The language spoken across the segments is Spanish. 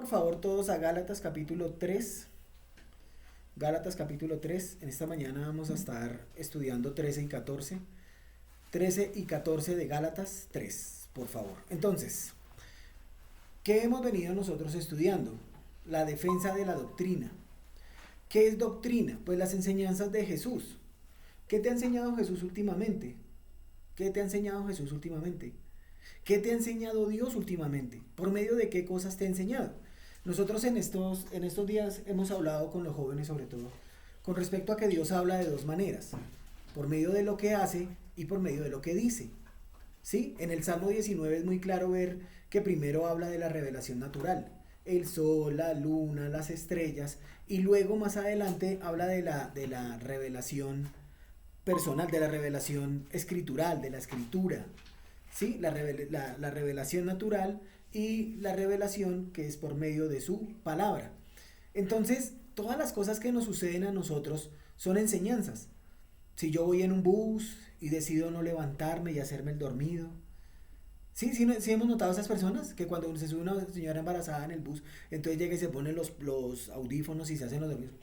Por favor, todos a Gálatas capítulo 3. Gálatas capítulo 3. En esta mañana vamos a estar estudiando 13 y 14. 13 y 14 de Gálatas 3, por favor. Entonces, ¿qué hemos venido nosotros estudiando? La defensa de la doctrina. ¿Qué es doctrina? Pues las enseñanzas de Jesús. ¿Qué te ha enseñado Jesús últimamente? ¿Qué te ha enseñado Jesús últimamente? ¿Qué te ha enseñado Dios últimamente? ¿Por medio de qué cosas te ha enseñado? Nosotros en estos días hemos hablado con los jóvenes sobre todo con respecto a que Dios habla de dos maneras, por medio de lo que hace y por medio de lo que dice. ¿Sí? En el Salmo 19 es muy claro ver que primero habla de la revelación natural, el sol, la luna, las estrellas, y luego más adelante habla de la revelación personal, de la revelación escritural, de la escritura. ¿Sí? La revelación natural y la revelación que es por medio de su palabra. Entonces, todas las cosas que nos suceden a nosotros son enseñanzas. Si yo voy en un bus y decido no levantarme y hacerme el dormido. ¿Sí? ¿Sí hemos notado a esas personas? Que cuando se sube una señora embarazada en el bus, entonces llega y se pone los audífonos y se hacen los dormidos.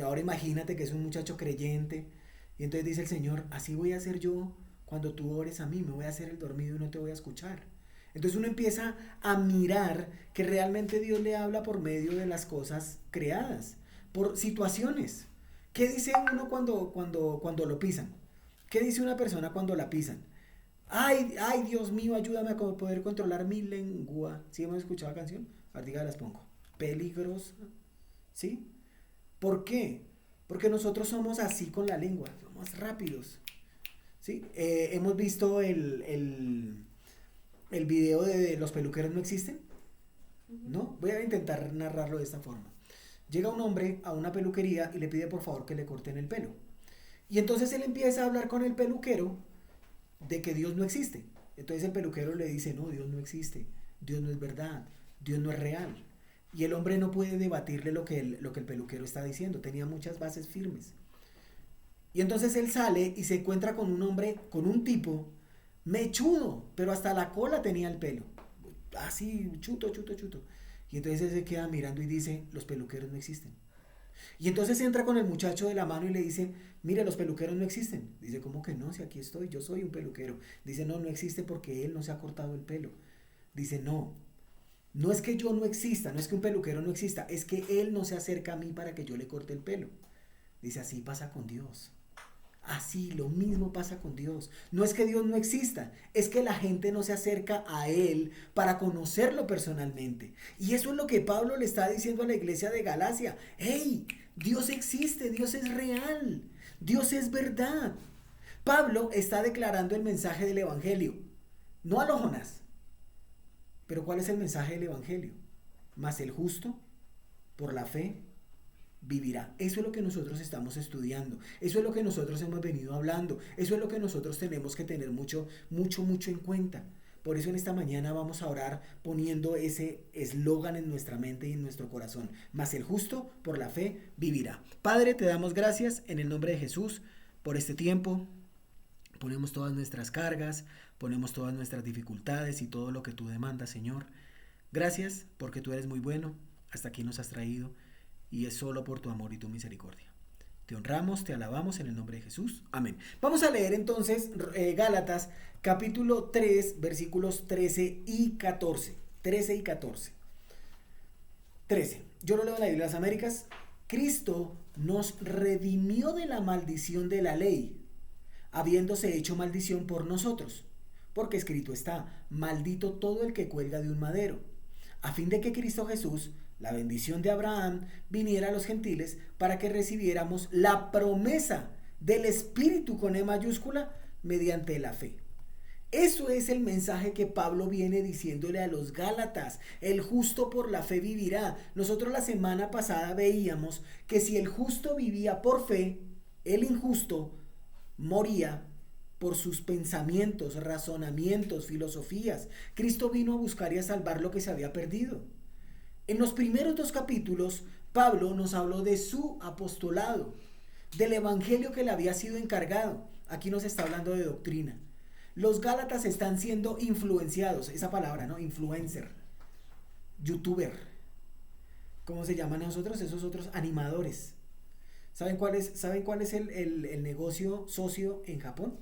Ahora imagínate que es un muchacho creyente y entonces dice el Señor, así voy a hacer yo cuando tú ores a mí, me voy a hacer el dormido y no te voy a escuchar. Entonces uno empieza a mirar que realmente Dios le habla por medio de las cosas creadas, por situaciones. ¿Qué dice uno cuando lo pisan? ¿Qué dice una persona cuando la pisan? Ay, ay, Dios mío, ayúdame a poder controlar mi lengua. ¿Sí hemos escuchado la canción? Ahorita las pongo. Peligrosa. ¿Sí? ¿Por qué? Porque nosotros somos así con la lengua, somos rápidos. ¿Sí? Hemos visto el video de los peluqueros no existen. ¿No? Voy a intentar narrarlo de esta forma. Llega un hombre a una peluquería y le pide por favor que le corten el pelo. Y entonces él empieza a hablar con el peluquero de que Dios no existe. Entonces el peluquero le dice, no, Dios no existe, Dios no es verdad, Dios no es real. Y el hombre no puede debatirle lo que el peluquero está diciendo, tenía muchas bases firmes. Y entonces él sale y se encuentra con un hombre, con un tipo mechudo, pero hasta la cola tenía el pelo. Así, chuto. Y entonces él se queda mirando y dice, los peluqueros no existen. Y entonces entra con el muchacho de la mano y le dice, mire, los peluqueros no existen. Dice, ¿cómo que no? Si aquí estoy, yo soy un peluquero. Dice, no existe porque él no se ha cortado el pelo. Dice, no es que yo no exista, no es que un peluquero no exista, es que él no se acerca a mí para que yo le corte el pelo. Dice, así pasa con Dios. Así, lo mismo pasa con Dios. No es que Dios no exista, es que la gente no se acerca a Él para conocerlo personalmente. Y eso es lo que Pablo le está diciendo a la iglesia de Galacia. ¡Hey! Dios existe, Dios es real, Dios es verdad. Pablo está declarando el mensaje del Evangelio, no a lo Jonás. Pero ¿cuál es el mensaje del Evangelio? Mas el justo, por la fe, vivirá. Eso es lo que nosotros estamos estudiando, eso es lo que nosotros hemos venido hablando, eso es lo que nosotros tenemos que tener mucho en cuenta. Por eso en esta mañana vamos a orar poniendo ese eslogan en nuestra mente y en nuestro corazón. Mas el justo por la fe vivirá. Padre, te damos gracias en el nombre de Jesús por este tiempo. Ponemos todas nuestras cargas, ponemos todas nuestras dificultades y todo lo que tú demandas, Señor. Gracias porque tú eres muy bueno, hasta aquí nos has traído. Y es solo por tu amor y tu misericordia. Te honramos, te alabamos en el nombre de Jesús. Amén. Vamos a leer entonces Gálatas capítulo 3, versículos 13 y 14. 13 y 14. 13. Yo lo leo en la Biblia de las Américas. Cristo nos redimió de la maldición de la ley, habiéndose hecho maldición por nosotros. Porque escrito está, maldito todo el que cuelga de un madero, a fin de que Cristo Jesús, la bendición de Abraham, viniera a los gentiles para que recibiéramos la promesa del Espíritu con E mayúscula mediante la fe. Eso es el mensaje que Pablo viene diciéndole a los Gálatas. El justo por la fe vivirá. Nosotros la semana pasada veíamos que si el justo vivía por fe, el injusto moría por sus pensamientos, razonamientos, filosofías. Cristo vino a buscar y a salvar lo que se había perdido. En los primeros 2 capítulos, Pablo nos habló de su apostolado, del evangelio que le había sido encargado. Aquí nos está hablando de doctrina. Los Gálatas están siendo influenciados, esa palabra, ¿no? Influencer. youtuber. ¿Cómo se llaman nosotros? Esos otros animadores. ¿Saben cuál es el negocio socio en Japón?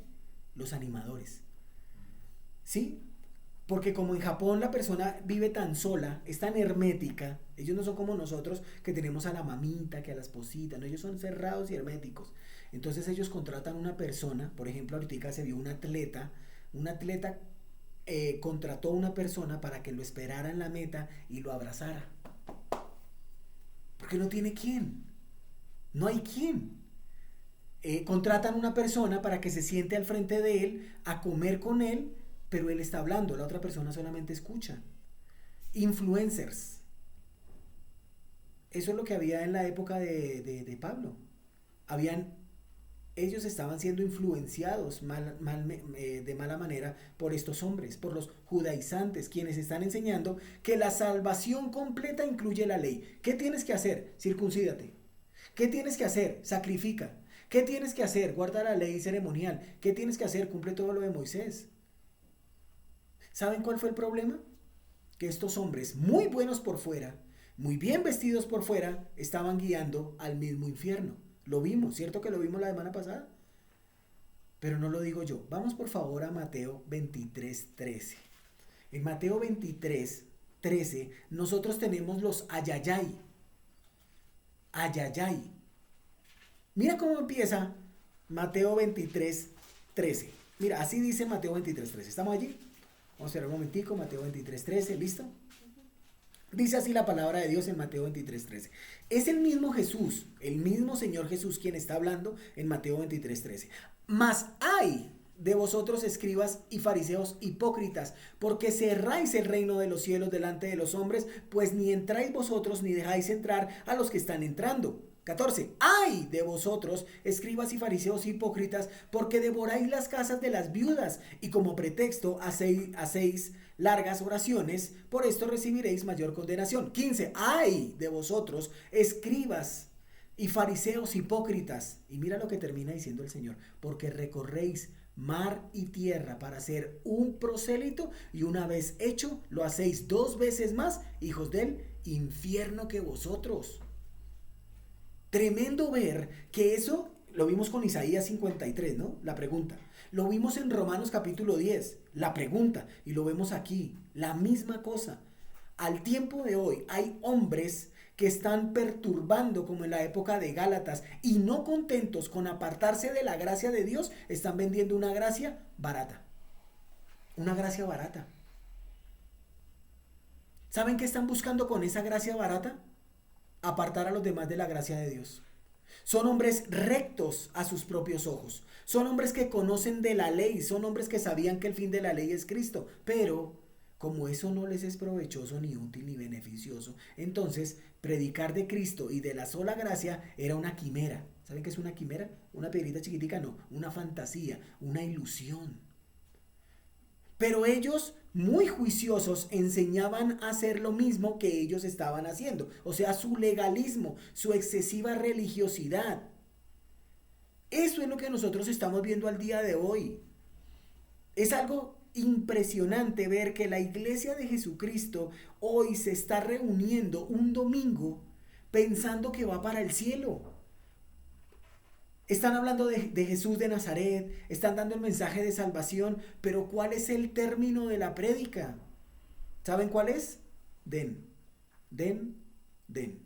Los animadores. ¿Sí? Porque como en Japón la persona vive tan sola, es tan hermética, ellos no son como nosotros que tenemos a la mamita, que a la esposita, no, ellos son cerrados y herméticos. Entonces ellos contratan una persona, por ejemplo, ahorita se vio un atleta contrató a una persona para que lo esperara en la meta y lo abrazara. Porque no tiene quién, no hay quién. Contratan una persona para que se siente al frente de él a comer con él, pero él está hablando, la otra persona solamente escucha. Influencers. Eso es lo que había en la época de Pablo. Habían, ellos estaban siendo influenciados de mala manera por estos hombres, por los judaizantes, quienes están enseñando que la salvación completa incluye la ley. ¿Qué tienes que hacer? Circuncídate. ¿Qué tienes que hacer? Sacrifica. ¿Qué tienes que hacer? Guarda la ley ceremonial. ¿Qué tienes que hacer? Cumple todo lo de Moisés. ¿Saben cuál fue el problema? Que estos hombres, muy buenos por fuera, muy bien vestidos por fuera, estaban guiando al mismo infierno. Lo vimos, ¿cierto que lo vimos la semana pasada? Pero no lo digo yo. Vamos por favor a Mateo 23:13. En Mateo 23:13 nosotros tenemos los ayayay. Ayayay. Mira cómo empieza Mateo 23:13. Mira, así dice Mateo 23:13. ¿Estamos allí? Vamos a esperar un momentico, Mateo 23:13, ¿listo? Dice así la palabra de Dios en Mateo 23:13. Es el mismo Jesús, el mismo Señor Jesús quien está hablando en Mateo 23:13. Mas hay de vosotros escribas y fariseos hipócritas, porque cerráis el reino de los cielos delante de los hombres, pues ni entráis vosotros ni dejáis entrar a los que están entrando. 14. ¡Ay de vosotros, escribas y fariseos hipócritas, porque devoráis las casas de las viudas y como pretexto hacéis largas oraciones, por esto recibiréis mayor condenación. 15. ¡Ay de vosotros, escribas y fariseos hipócritas! Y mira lo que termina diciendo el Señor, porque recorréis mar y tierra para ser un prosélito y una vez hecho lo hacéis 2 veces más, hijos del infierno que vosotros. Tremendo ver que eso lo vimos con Isaías 53, ¿no? La pregunta. Lo vimos en Romanos capítulo 10, la pregunta. Y lo vemos aquí, la misma cosa. Al tiempo de hoy hay hombres que están perturbando como en la época de Gálatas y no contentos con apartarse de la gracia de Dios, están vendiendo una gracia barata. Una gracia barata. ¿Saben qué están buscando con esa gracia barata? Apartar a los demás de la gracia de Dios. Son hombres rectos a sus propios ojos. Son hombres que conocen de la ley. Son hombres que sabían que el fin de la ley es Cristo. Pero como eso no les es provechoso, ni útil, ni beneficioso, entonces predicar de Cristo y de la sola gracia era una quimera. ¿Saben qué es una quimera? Una piedrita chiquitica, no. Una fantasía, una ilusión. Pero ellos, muy juiciosos, enseñaban a hacer lo mismo que ellos estaban haciendo. O sea, su legalismo, su excesiva religiosidad. Eso es lo que nosotros estamos viendo al día de hoy. Es algo impresionante ver que la iglesia de Jesucristo hoy se está reuniendo un domingo pensando que va para el cielo. Están hablando de Jesús de Nazaret, están dando el mensaje de salvación, pero ¿cuál es el término de la prédica? ¿Saben cuál es? Den, den, den.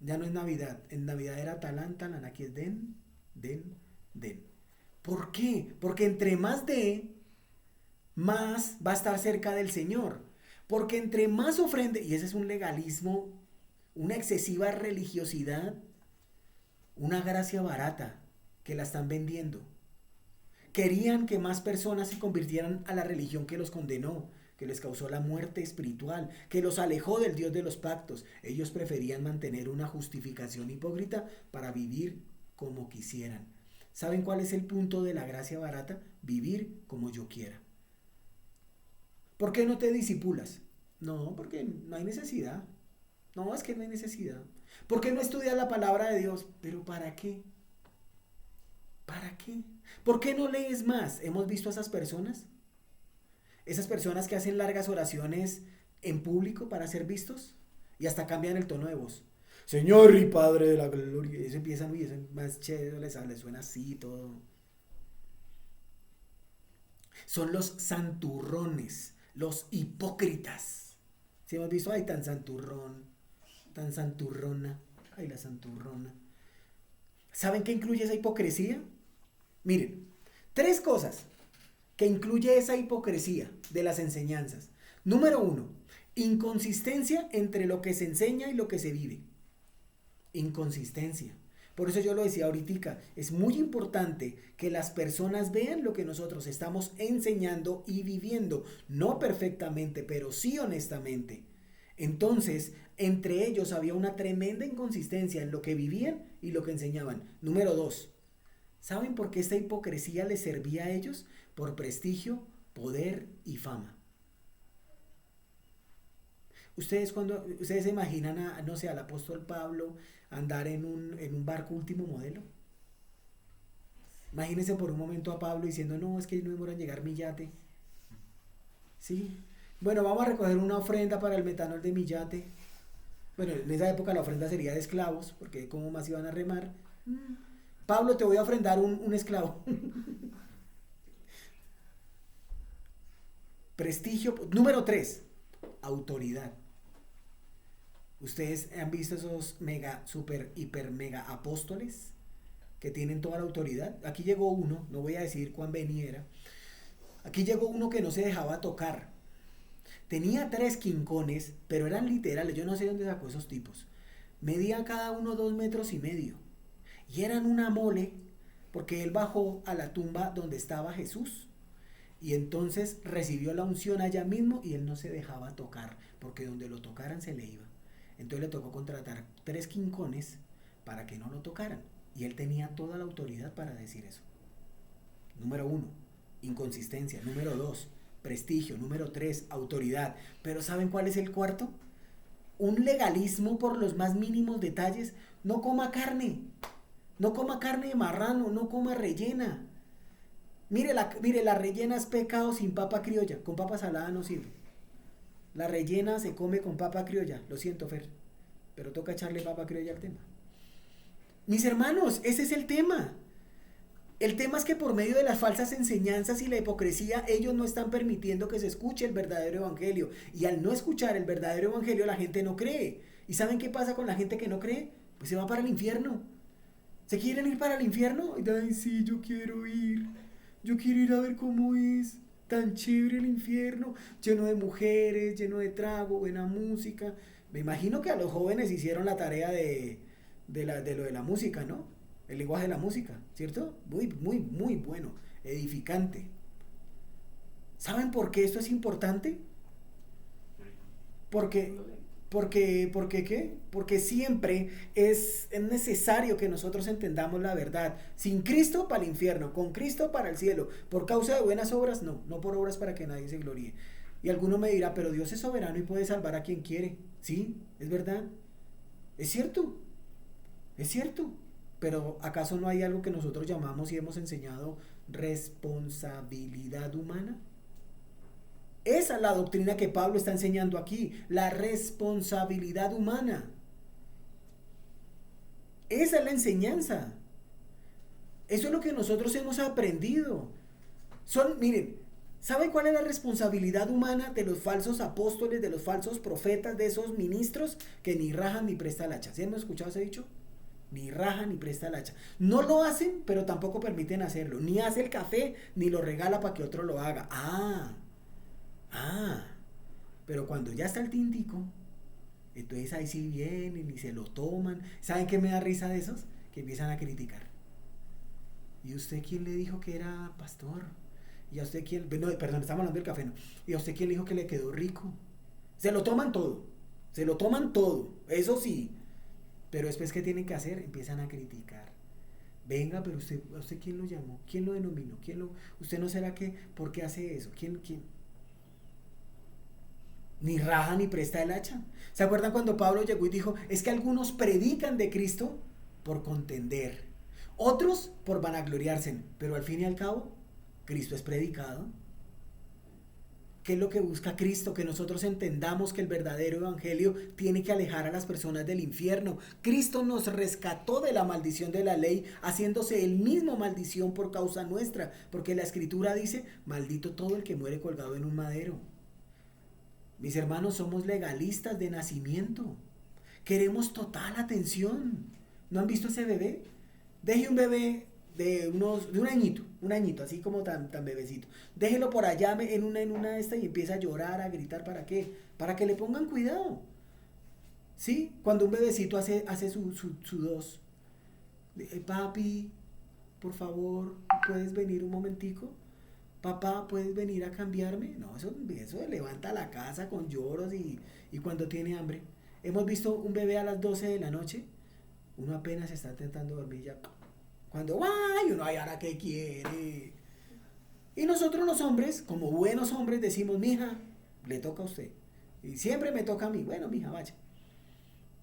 Ya no es Navidad, en Navidad era talán, talán, aquí es den, den, den. ¿Por qué? Porque entre más dé, más va a estar cerca del Señor. Porque entre más ofrende, y ese es un legalismo, una excesiva religiosidad, una gracia barata que la están vendiendo. Querían que más personas se convirtieran a la religión que los condenó, que les causó la muerte espiritual, que los alejó del Dios de los pactos. Ellos preferían mantener una justificación hipócrita para vivir como quisieran. ¿Saben cuál es el punto de la gracia barata? Vivir como yo quiera. ¿Por qué no te disipulas? No, porque no hay necesidad. No, es que no hay necesidad. ¿Por qué no estudias la palabra de Dios? ¿Pero para qué? ¿Para qué? ¿Por qué no lees más? ¿Hemos visto a esas personas? Esas personas que hacen largas oraciones en público para ser vistos y hasta cambian el tono de voz. Señor y Padre de la gloria. Y eso empiezan, uy, eso es más chévere, les suena así todo. Son los santurrones, los hipócritas. Si hemos visto, ay, tan santurrón, tan santurrona, ay, la santurrona. ¿Saben qué incluye esa hipocresía? Miren, 3 cosas que incluye esa hipocresía de las enseñanzas. Número 1, inconsistencia entre lo que se enseña y lo que se vive. Inconsistencia. Por eso yo lo decía ahorita, es muy importante que las personas vean lo que nosotros estamos enseñando y viviendo, no perfectamente, pero sí honestamente. Entonces, entre ellos había una tremenda inconsistencia en lo que vivían y lo que enseñaban. Número 2, ¿saben por qué esta hipocresía les servía a ellos? Por prestigio, poder y fama. Ustedes se imaginan no sé, al apóstol Pablo andar en un barco último modelo. Imagínense por un momento a Pablo diciendo, no, es que no demora en llegar mi yate. Sí. Bueno, vamos a recoger una ofrenda para el metanol de mi yate. Bueno, en esa época la ofrenda sería de esclavos, porque ¿cómo más iban a remar? Pablo, te voy a ofrendar un esclavo. Prestigio. Número 3, autoridad. ¿Ustedes han visto esos mega, super, hiper, mega apóstoles que tienen toda la autoridad? Aquí llegó uno, no voy a decir cuán veniera. Aquí llegó uno que no se dejaba tocar. Tenía 3 quincones, pero eran literales, yo no sé dónde sacó esos tipos. Medían cada uno 2,5 metros. Y eran una mole, porque él bajó a la tumba donde estaba Jesús. Y entonces recibió la unción allá mismo y él no se dejaba tocar, porque donde lo tocaran se le iba. Entonces le tocó contratar 3 quincones para que no lo tocaran. Y él tenía toda la autoridad para decir eso. Número 1, inconsistencia. Número 2, prestigio. Número 3, autoridad. Pero ¿saben cuál es el 4? Un legalismo por los más mínimos detalles. No coma carne. No coma carne de marrano. No coma rellena. Mire, la rellena es pecado sin papa criolla. Con papa salada no sirve. La rellena se come con papa criolla. Lo siento, Fer, pero toca echarle papa criolla al tema. Mis hermanos, ese es el tema. El tema es que por medio de las falsas enseñanzas y la hipocresía, ellos no están permitiendo que se escuche el verdadero evangelio. Y al no escuchar el verdadero evangelio, la gente no cree. ¿Y saben qué pasa con la gente que no cree? Pues se va para el infierno. ¿Se quieren ir para el infierno? Ay, sí, yo quiero ir. Yo quiero ir a ver cómo es. Tan chévere el infierno, lleno de mujeres, lleno de trago, buena música. Me imagino que a los jóvenes hicieron la tarea de lo de la música, ¿no? El lenguaje de la música, ¿cierto? Muy, muy, muy bueno, edificante. ¿Saben por qué esto es importante? Porque ¿qué? Porque siempre es necesario que nosotros entendamos la verdad. Sin Cristo para el infierno, con Cristo para el cielo. Por causa de buenas obras, no por obras para que nadie se gloríe. Y alguno me dirá, pero Dios es soberano y puede salvar a quien quiere. Sí, es verdad. Es cierto. Es cierto. Pero ¿acaso no hay algo que nosotros llamamos y hemos enseñado responsabilidad humana? Esa es la doctrina que Pablo está enseñando aquí, la responsabilidad humana. Esa es la enseñanza. Eso es lo que nosotros hemos aprendido. Miren, ¿saben cuál es la responsabilidad humana de los falsos apóstoles, de los falsos profetas, de esos ministros que ni rajan ni prestan el hacha? ¿Sí hemos escuchado ese dicho? Ni rajan ni presta el hacha. No lo hacen, pero tampoco permiten hacerlo. Ni hace el café, ni lo regala para que otro lo haga. Pero cuando ya está el tintico, entonces ahí sí vienen y se lo toman. ¿Saben qué me da risa de esos? Que empiezan a criticar. ¿Y usted quién le dijo que era pastor? ¿Y a usted quién? No, perdón, estamos hablando del café, ¿no? ¿Y a usted quién le dijo que le quedó rico? Se lo toman todo. Se lo toman todo. Eso sí. Pero después, ¿qué tienen que hacer? Empiezan a criticar. Venga, pero usted ¿quién lo llamó? ¿Quién lo denominó? ¿Usted no será que? ¿Por qué hace eso? ¿Quién? Ni raja ni presta el hacha. ¿Se acuerdan cuando Pablo llegó y dijo, es que algunos predican de Cristo por contender, otros por vanagloriarse, pero al fin y al cabo, Cristo es predicado? ¿Qué es lo que busca Cristo? Que nosotros entendamos que el verdadero evangelio tiene que alejar a las personas del infierno. Cristo nos rescató de la maldición de la ley, haciéndose él mismo maldición por causa nuestra, porque la escritura dice, maldito todo el que muere colgado en un madero. Mis hermanos, somos legalistas de nacimiento. Queremos total atención. ¿No han visto ese bebé? Deje un bebé de un añito, así como tan bebecito. Déjelo por allá en una esta y empieza a llorar, a gritar. ¿Para qué? Para que le pongan cuidado. ¿Sí? Cuando un bebecito hace su dos. Papi, por favor, ¿puedes venir un momentico? Papá, ¿puedes venir a cambiarme? No, eso levanta la casa con lloros y cuando tiene hambre. Hemos visto un bebé a las 12 de la noche, uno apenas está intentando dormir ya. Cuando, ¡ay! Uno, ¡ay, ahora qué quiere! Y nosotros los hombres, como buenos hombres, decimos, mija, le toca a usted. Y siempre me toca a mí. Bueno, mija, vaya.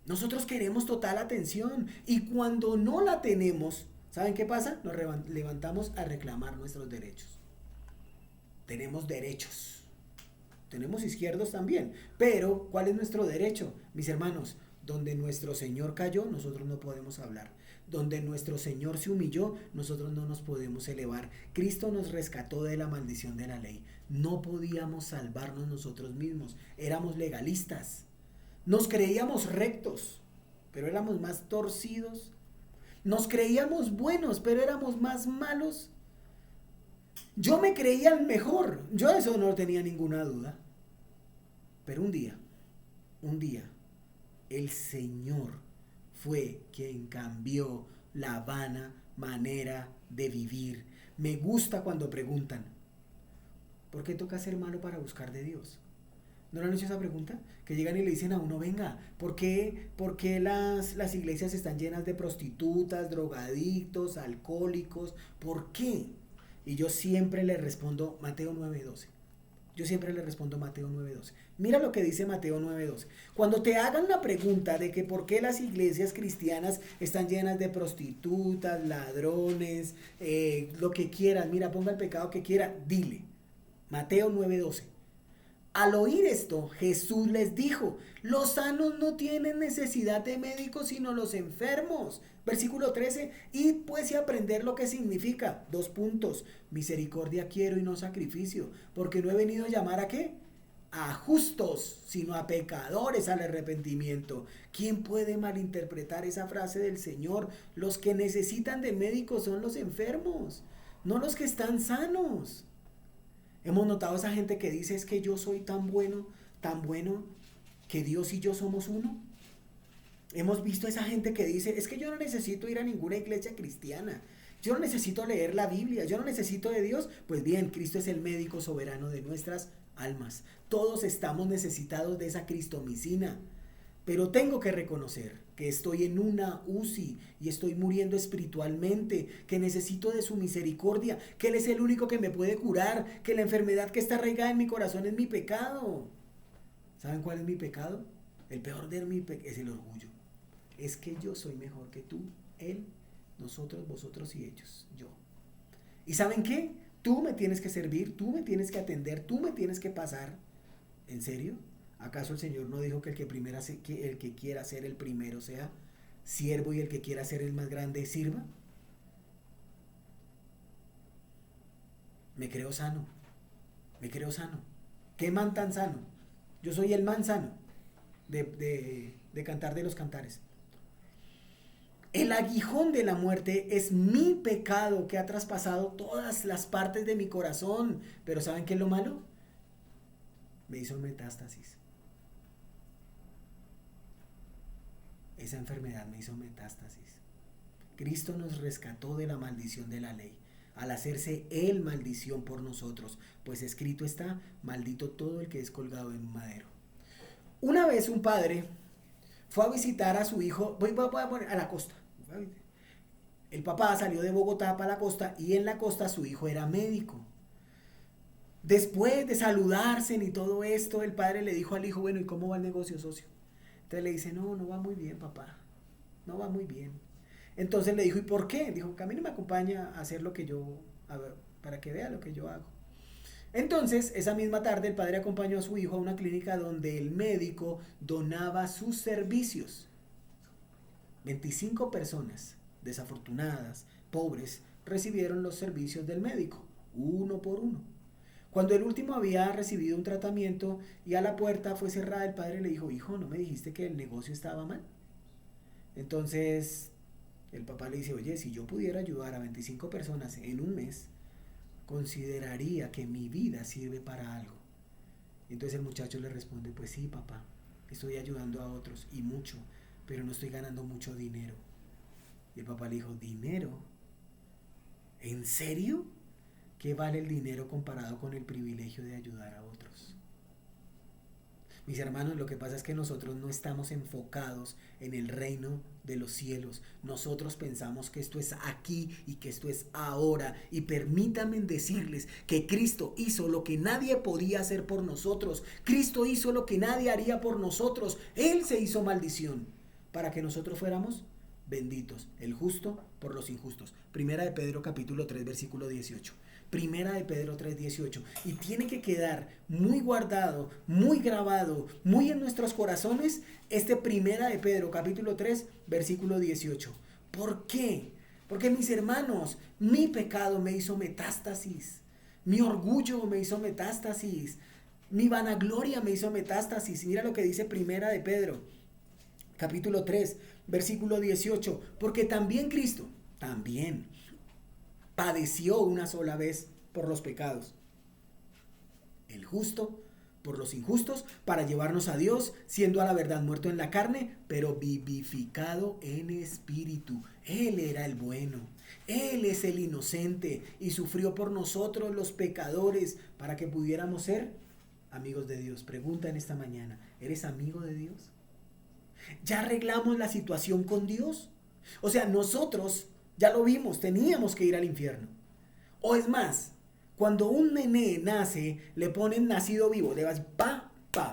Nosotros queremos total atención. Y cuando no la tenemos, ¿saben qué pasa? Nos levantamos a reclamar nuestros derechos. Tenemos derechos. Tenemos izquierdos también. Pero, ¿cuál es nuestro derecho? Mis hermanos, donde nuestro Señor cayó, nosotros no podemos hablar. Donde nuestro Señor se humilló, nosotros no nos podemos elevar. Cristo nos rescató de la maldición de la ley. No podíamos salvarnos nosotros mismos. Éramos legalistas. Nos creíamos rectos, pero éramos más torcidos. Nos creíamos buenos, pero éramos más malos. Yo me creía el mejor. Yo de eso no tenía ninguna duda. Pero un día, el Señor fue quien cambió la vana manera de vivir. Me gusta cuando preguntan, ¿por qué toca ser malo para buscar de Dios? ¿No le han hecho esa pregunta? Que llegan y le dicen a uno, venga, ¿por qué las iglesias están llenas de prostitutas, drogadictos, alcohólicos? ¿Por qué? Y yo siempre le respondo Mateo 9:12. Yo siempre le respondo Mateo 9:12. Mira lo que dice Mateo 9:12. Cuando te hagan la pregunta de que por qué las iglesias cristianas están llenas de prostitutas, ladrones, lo que quieras, mira, ponga el pecado que quiera, dile. Mateo 9:12. Al oír esto, Jesús les dijo, los sanos no tienen necesidad de médicos, sino los enfermos. Versículo 13, y pues y aprender lo que significa. 2 puntos, misericordia quiero y no sacrificio, porque no he venido a llamar a ¿qué? A justos, sino a pecadores al arrepentimiento. ¿Quién puede malinterpretar esa frase del Señor? Los que necesitan de médicos son los enfermos, no los que están sanos. Hemos notado esa gente que dice es que yo soy tan bueno, que Dios y yo somos uno. Hemos visto esa gente que dice es que yo no necesito ir a ninguna iglesia cristiana. Yo no necesito leer la Biblia, yo no necesito de Dios. Pues bien, Cristo es el médico soberano de nuestras almas. Todos estamos necesitados de esa cristomicina. Pero tengo que reconocer que estoy en una UCI y estoy muriendo espiritualmente, que necesito de su misericordia, que Él es el único que me puede curar, que la enfermedad que está arraigada en mi corazón es mi pecado. ¿Saben cuál es mi pecado? El peor de mi pecado es el orgullo. Es que yo soy mejor que tú, Él, nosotros, vosotros y ellos, yo. ¿Y saben qué? Tú me tienes que servir, tú me tienes que atender, tú me tienes que pasar. ¿En serio? ¿Acaso el Señor no dijo que el que quiera ser el primero sea siervo y el que quiera ser el más grande sirva? Me creo sano. ¿Qué man tan sano? Yo soy el man sano de Cantar de los Cantares. El aguijón de la muerte es mi pecado que ha traspasado todas las partes de mi corazón. Pero ¿saben qué es lo malo? Me hizo metástasis. Esa enfermedad me hizo metástasis. Cristo nos rescató de la maldición de la ley, al hacerse Él maldición por nosotros, pues escrito está, maldito todo el que es colgado en un madero. Una vez un padre fue a visitar a su hijo, voy a poner a la costa. El papá salió de Bogotá para la costa y en la costa su hijo era médico. Después de saludarse y todo esto, el padre le dijo al hijo, bueno, ¿y cómo va el negocio, socio? Entonces le dice, no va muy bien, papá, no va muy bien. Entonces le dijo, ¿y por qué? Dijo, que a mí no me acompaña a hacer lo que yo, para que vea lo que yo hago. Entonces, esa misma tarde, el padre acompañó a su hijo a una clínica donde el médico donaba sus servicios. 25 personas, desafortunadas, pobres, recibieron los servicios del médico, uno por uno. Cuando el último había recibido un tratamiento y a la puerta fue cerrada, el padre le dijo, hijo, ¿no me dijiste que el negocio estaba mal? Entonces, el papá le dice, oye, si yo pudiera ayudar a 25 personas en un mes, consideraría que mi vida sirve para algo. Y entonces el muchacho le responde, pues sí, papá, estoy ayudando a otros y mucho, pero no estoy ganando mucho dinero. Y el papá le dijo, ¿dinero? ¿En serio? ¿Qué vale el dinero comparado con el privilegio de ayudar a otros? Mis hermanos, lo que pasa es que nosotros no estamos enfocados en el reino de los cielos. Nosotros pensamos que esto es aquí y que esto es ahora. Y permítanme decirles que Cristo hizo lo que nadie podía hacer por nosotros. Cristo hizo lo que nadie haría por nosotros. Él se hizo maldición para que nosotros fuéramos benditos. El justo por los injustos. Primera de Pedro capítulo 3 versículo 18. Primera de Pedro 3:18. Y tiene que quedar muy guardado, muy grabado, muy en nuestros corazones este Primera de Pedro capítulo 3 versículo 18. ¿Por qué? Porque mis hermanos, mi pecado me hizo metástasis. Mi orgullo me hizo metástasis. Mi vanagloria me hizo metástasis. Mira lo que dice Primera de Pedro capítulo 3 versículo 18. Porque también Cristo, también padeció una sola vez por los pecados, el justo por los injustos, para llevarnos a Dios, siendo a la verdad muerto en la carne, pero vivificado en espíritu. Él era el bueno, Él es el inocente y sufrió por nosotros los pecadores para que pudiéramos ser amigos de Dios. Pregunta en esta mañana, ¿eres amigo de Dios? ¿Ya arreglamos la situación con Dios? O sea, nosotros ya lo vimos, teníamos que ir al infierno. O es más, cuando un nené nace, le ponen nacido vivo, le vas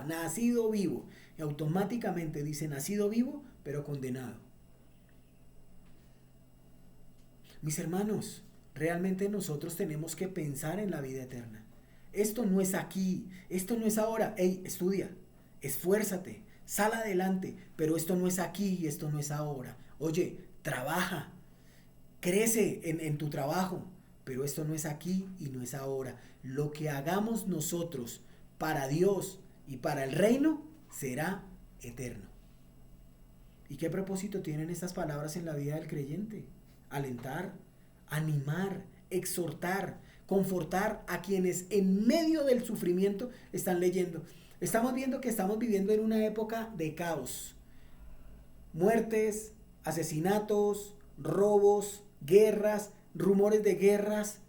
nacido vivo. Y automáticamente dice nacido vivo, pero condenado. Mis hermanos, realmente nosotros tenemos que pensar en la vida eterna. Esto no es aquí, esto no es ahora. Ey, estudia, esfuérzate, sal adelante, pero esto no es aquí y esto no es ahora. Oye, trabaja. Crece en tu trabajo, pero esto no es aquí y no es ahora. Lo que hagamos nosotros para Dios y para el reino será eterno. ¿Y qué propósito tienen estas palabras en la vida del creyente? Alentar, animar, exhortar, confortar a quienes en medio del sufrimiento están leyendo. Estamos viendo que estamos viviendo en una época de caos. Muertes, asesinatos, robos, guerras, rumores de guerras,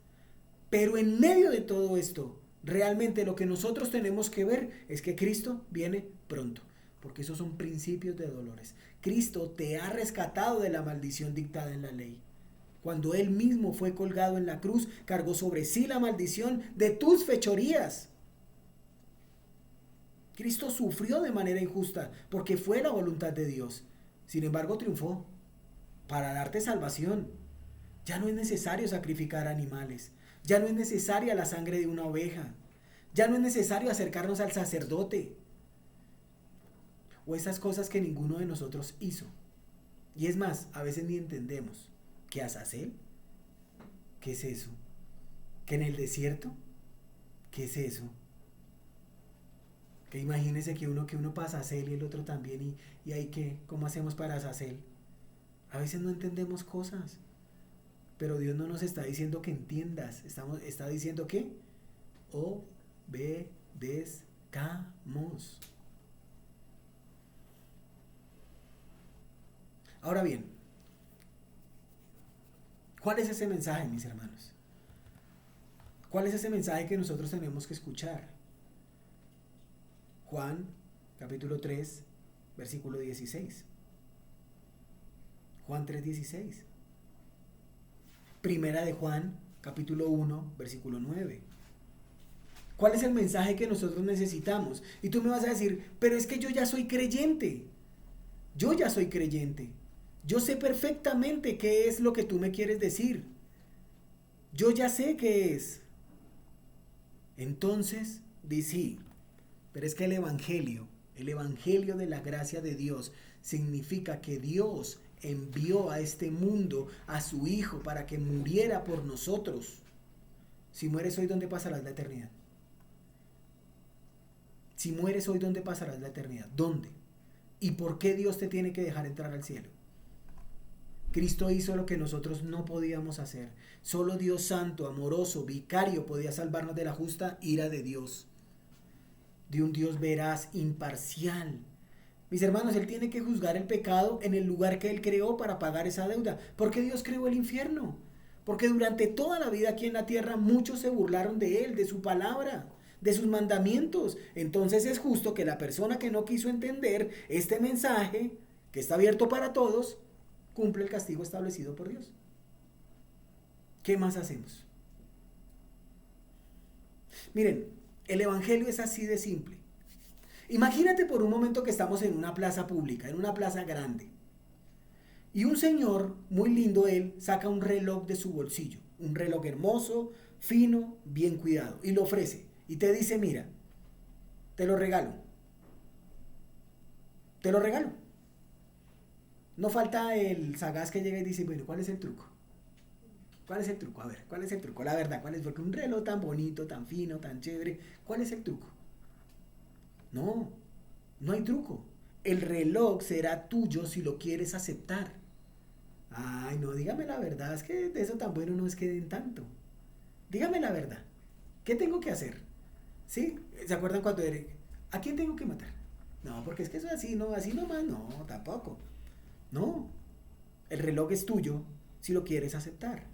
pero en medio de todo esto, realmente lo que nosotros tenemos que ver es que Cristo viene pronto, porque esos son principios de dolores. Cristo te ha rescatado de la maldición dictada en la ley. Cuando Él mismo fue colgado en la cruz, cargó sobre sí la maldición de tus fechorías. Cristo sufrió de manera injusta, porque fue la voluntad de Dios. Sin embargo, triunfó para darte salvación. Ya no es necesario sacrificar animales. Ya no es necesaria la sangre de una oveja. Ya no es necesario acercarnos al sacerdote. O esas cosas que ninguno de nosotros hizo. Y es más, a veces ni entendemos. ¿Qué Azazel? ¿Qué es eso? ¿Que en el desierto? ¿Qué es eso? Que imagínese que uno para Azazel y el otro también. Y hay que, ¿cómo hacemos para Azazel? A veces no entendemos cosas. Pero Dios no nos está diciendo que entiendas. Está diciendo que obedezcamos. Ahora bien, ¿cuál es ese mensaje, mis hermanos? ¿Cuál es ese mensaje que nosotros tenemos que escuchar? Juan, capítulo 3, versículo 16. Juan 3:16. Primera de Juan, capítulo 1, versículo 9. ¿Cuál es el mensaje que nosotros necesitamos? Y tú me vas a decir, pero es que yo ya soy creyente. Yo ya soy creyente. Yo sé perfectamente qué es lo que tú me quieres decir. Yo ya sé qué es. Entonces, dice, sí, pero es que el evangelio de la gracia de Dios significa que Dios envió a este mundo a su Hijo para que muriera por nosotros. Si mueres hoy, ¿dónde pasarás la eternidad? Si mueres hoy, ¿dónde pasarás la eternidad? ¿Dónde? ¿Y por qué Dios te tiene que dejar entrar al cielo? Cristo hizo lo que nosotros no podíamos hacer. Solo Dios santo, amoroso, vicario podía salvarnos de la justa ira de Dios. De un Dios veraz, imparcial. Mis hermanos, Él tiene que juzgar el pecado en el lugar que Él creó para pagar esa deuda. ¿Por qué Dios creó el infierno? Porque durante toda la vida aquí en la tierra muchos se burlaron de Él, de su palabra, de sus mandamientos. Entonces es justo que la persona que no quiso entender este mensaje, que está abierto para todos, cumple el castigo establecido por Dios. ¿Qué más hacemos? Miren, el evangelio es así de simple. Imagínate por un momento que estamos en una plaza pública, en una plaza grande. Y un señor, muy lindo él, saca un reloj de su bolsillo. Un reloj hermoso, fino, bien cuidado. Y lo ofrece. Y te dice, mira, te lo regalo. Te lo regalo. No falta el sagaz que llega y dice, bueno, ¿cuál es el truco? ¿Cuál es el truco? A ver, ¿cuál es el truco? La verdad, ¿cuál es? Porque un reloj tan bonito, tan fino, tan chévere, ¿cuál es el truco? No, no hay truco. El reloj será tuyo si lo quieres aceptar. Ay, no, dígame la verdad, es que de eso tan bueno no es que den tanto. Dígame la verdad. ¿Qué tengo que hacer? ¿Sí? ¿Se acuerdan cuando a quién tengo que matar? No, porque es que eso así nomás, no, tampoco. No, el reloj es tuyo si lo quieres aceptar.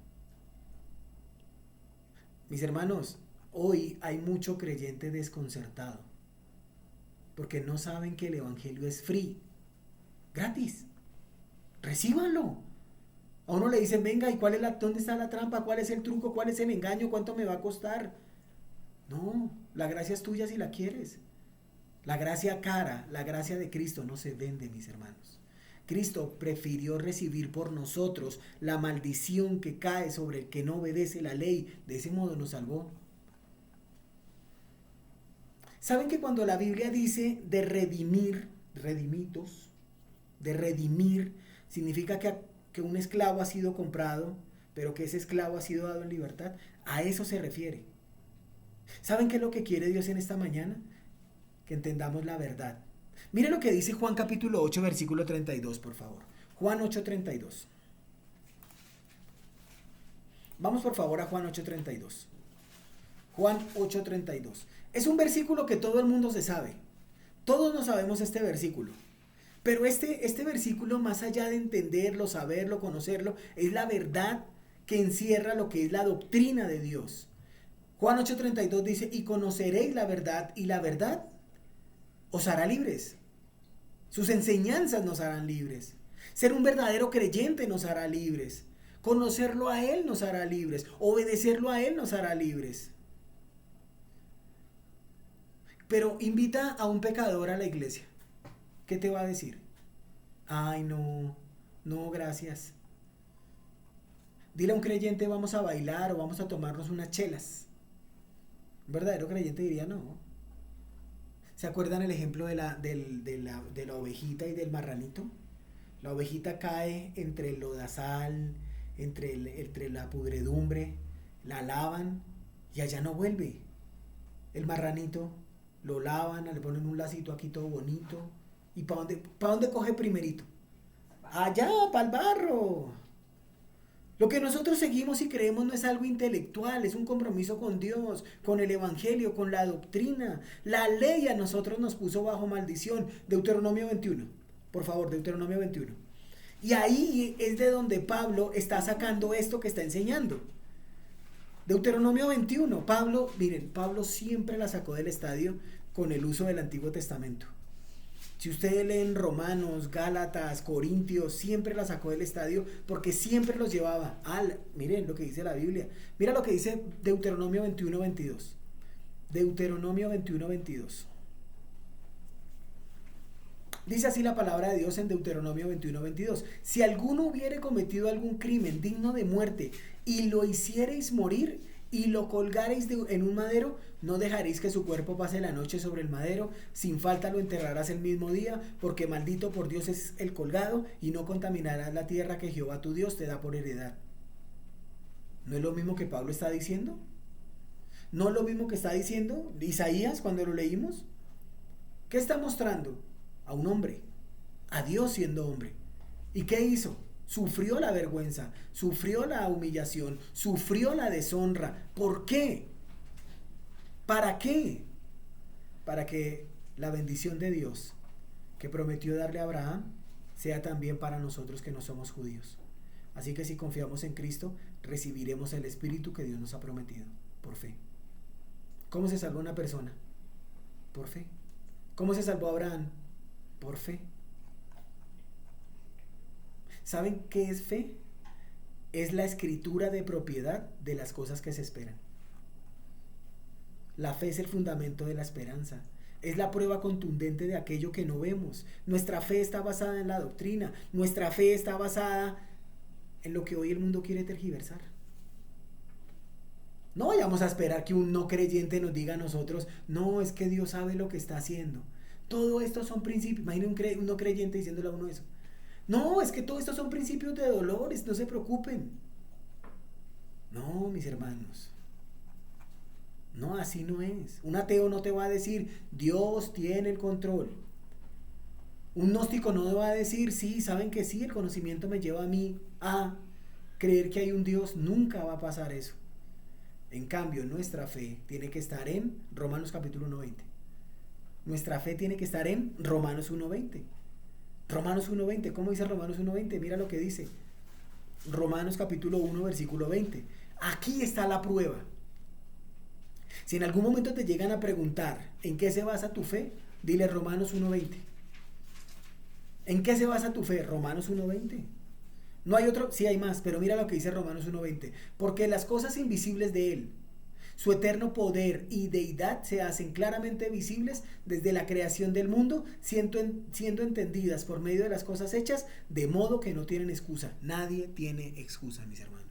Mis hermanos, hoy hay mucho creyente desconcertado porque no saben que el evangelio es free, gratis. Recíbanlo. A uno le dicen, venga, ¿y dónde está la trampa? ¿Cuál es el truco? ¿Cuál es el engaño? ¿Cuánto me va a costar? No, la gracia es tuya si la quieres. La gracia cara, la gracia de Cristo no se vende, mis hermanos. Cristo prefirió recibir por nosotros la maldición que cae sobre el que no obedece la ley. De ese modo nos salvó. ¿Saben que cuando la Biblia dice de redimir, redimitos, de redimir, significa que un esclavo ha sido comprado, pero que ese esclavo ha sido dado en libertad? A eso se refiere. ¿Saben qué es lo que quiere Dios en esta mañana? Que entendamos la verdad. Mire lo que dice Juan capítulo 8, versículo 32, por favor. Juan 8:32. Vamos por favor a Juan 8:32. Juan 8:32. Es un versículo que todo el mundo se sabe. Todos nos sabemos este versículo. Pero este versículo, más allá de entenderlo, saberlo, conocerlo, es la verdad que encierra lo que es la doctrina de Dios. Juan 8:32 dice, y conoceréis la verdad, y la verdad os hará libres. Sus enseñanzas nos harán libres. Ser un verdadero creyente nos hará libres. Conocerlo a Él nos hará libres. Obedecerlo a Él nos hará libres. Pero invita a un pecador a la iglesia. ¿Qué te va a decir? Ay, no, gracias. Dile a un creyente, vamos a bailar o vamos a tomarnos unas chelas. Un verdadero creyente diría no. ¿Se acuerdan el ejemplo de la ovejita y del marranito? La ovejita cae entre el lodazal, entre la pudredumbre, la lavan y allá no vuelve. El marranito lo lavan, le ponen un lacito aquí todo bonito. ¿Y para dónde coge primerito? Allá, para el barro. Lo que nosotros seguimos y creemos no es algo intelectual, es un compromiso con Dios, con el evangelio, con la doctrina. La ley a nosotros nos puso bajo maldición. Deuteronomio 21. Por favor, Deuteronomio 21. Y ahí es de donde Pablo está sacando esto que está enseñando. Deuteronomio 21. Pablo siempre la sacó del estadio con el uso del Antiguo Testamento. Si ustedes leen Romanos, Gálatas, Corintios, siempre la sacó del estadio porque siempre los llevaba miren lo que dice la Biblia. Mira lo que dice Deuteronomio 21:22. Deuteronomio 21:22. Dice así la palabra de Dios en Deuteronomio 21:22. Si alguno hubiere cometido algún crimen digno de muerte y lo hiciereis morir, y lo colgareis en un madero, no dejaréis que su cuerpo pase la noche sobre el madero, sin falta lo enterrarás el mismo día, porque maldito por Dios es el colgado, y no contaminarás la tierra que Jehová tu Dios te da por heredad. ¿No es lo mismo que Pablo está diciendo? ¿No es lo mismo que está diciendo Isaías cuando lo leímos? ¿Qué está mostrando? A un hombre, a Dios siendo hombre. ¿Y qué hizo? Sufrió la vergüenza, sufrió la humillación, sufrió la deshonra. ¿Por qué? ¿Para qué? Para que la bendición de Dios que prometió darle a Abraham sea también para nosotros que no somos judíos. Así que si confiamos en Cristo, recibiremos el Espíritu que Dios nos ha prometido, por fe. ¿Cómo se salvó una persona? Por fe. ¿Cómo se salvó Abraham? Por fe. ¿Saben qué es fe? Es la escritura de propiedad de las cosas que se esperan. La fe es el fundamento de la esperanza. Es la prueba contundente de aquello que no vemos. Nuestra fe está basada en la doctrina. Nuestra fe está basada en lo que hoy el mundo quiere tergiversar. No vayamos a esperar que un no creyente nos diga a nosotros, no, es que Dios sabe lo que está haciendo. Todo esto son principios. Imaginen un no creyente diciéndole a uno eso. No, es que todo esto son principios de dolores, no se preocupen. No, mis hermanos. No, así no es. Un ateo no te va a decir, Dios tiene el control. Un gnóstico no te va a decir, sí, saben que sí, el conocimiento me lleva a mí a creer que hay un Dios. Nunca va a pasar eso. En cambio, nuestra fe tiene que estar en Romanos capítulo 1:20. Nuestra fe tiene que estar en Romanos 1:20. Romanos 1:20, ¿cómo dice Romanos 1:20? Mira lo que dice. Romanos capítulo 1, versículo 20. Aquí está la prueba. Si en algún momento te llegan a preguntar ¿en qué se basa tu fe? Dile Romanos 1:20. ¿En qué se basa tu fe? Romanos 1:20. No hay otro, sí hay más, pero mira lo que dice Romanos 1:20. Porque las cosas invisibles de Él, su eterno poder y deidad se hacen claramente visibles desde la creación del mundo, siendo entendidas por medio de las cosas hechas, de modo que no tienen excusa. Nadie tiene excusa, mis hermanos.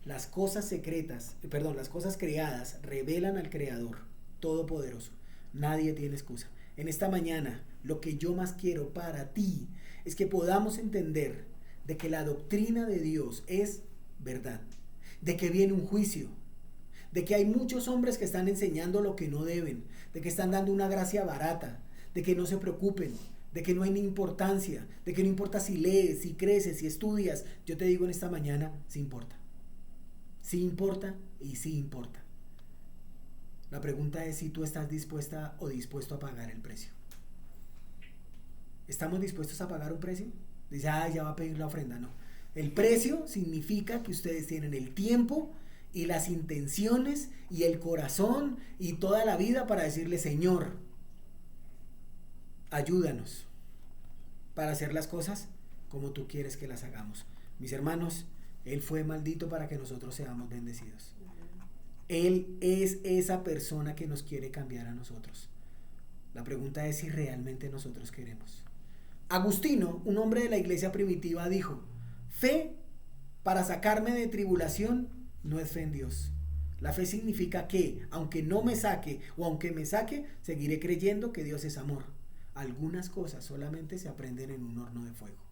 Las cosas las cosas creadas revelan al Creador Todopoderoso. Nadie tiene excusa. En esta mañana, lo que yo más quiero para ti es que podamos entender de que la doctrina de Dios es verdad, de que viene un juicio, de que hay muchos hombres que están enseñando lo que no deben, de que están dando una gracia barata, de que no se preocupen, de que no hay ni importancia, de que no importa si lees, si creces, si estudias. Yo te digo en esta mañana, sí importa. Sí importa y sí importa. La pregunta es si tú estás dispuesta o dispuesto a pagar el precio. ¿Estamos dispuestos a pagar un precio? Dice, ya va a pedir la ofrenda. No. El precio significa que ustedes tienen el tiempo y las intenciones y el corazón y toda la vida para decirle, Señor, ayúdanos para hacer las cosas como tú quieres que las hagamos. Mis hermanos, Él fue maldito para que nosotros seamos bendecidos. Él es esa persona que nos quiere cambiar a nosotros. La pregunta es si realmente nosotros queremos. Agustino, un hombre de la iglesia primitiva, dijo, fe para sacarme de tribulación no es fe en Dios. La fe significa que, aunque no me saque o aunque me saque, seguiré creyendo que Dios es amor. Algunas cosas solamente se aprenden en un horno de fuego.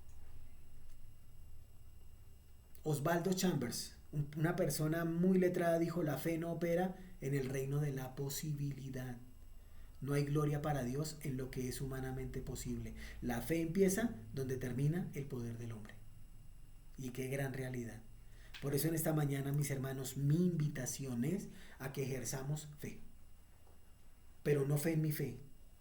Osvaldo Chambers, una persona muy letrada, dijo, la fe no opera en el reino de la posibilidad. No hay gloria para Dios en lo que es humanamente posible. La fe empieza donde termina el poder del hombre. Y qué gran realidad. Por eso en esta mañana, mis hermanos, mi invitación es a que ejerzamos fe. Pero no fe en mi fe,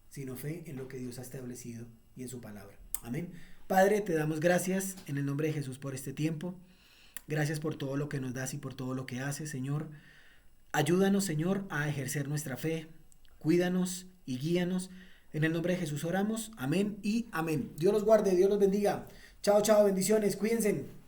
sino fe en lo que Dios ha establecido y en su palabra. Amén. Padre, te damos gracias en el nombre de Jesús por este tiempo. Gracias por todo lo que nos das y por todo lo que haces, Señor. Ayúdanos, Señor, a ejercer nuestra fe. Cuídanos y guíanos. En el nombre de Jesús oramos. Amén y amén. Dios los guarde, Dios los bendiga. Chao, chao, bendiciones. Cuídense.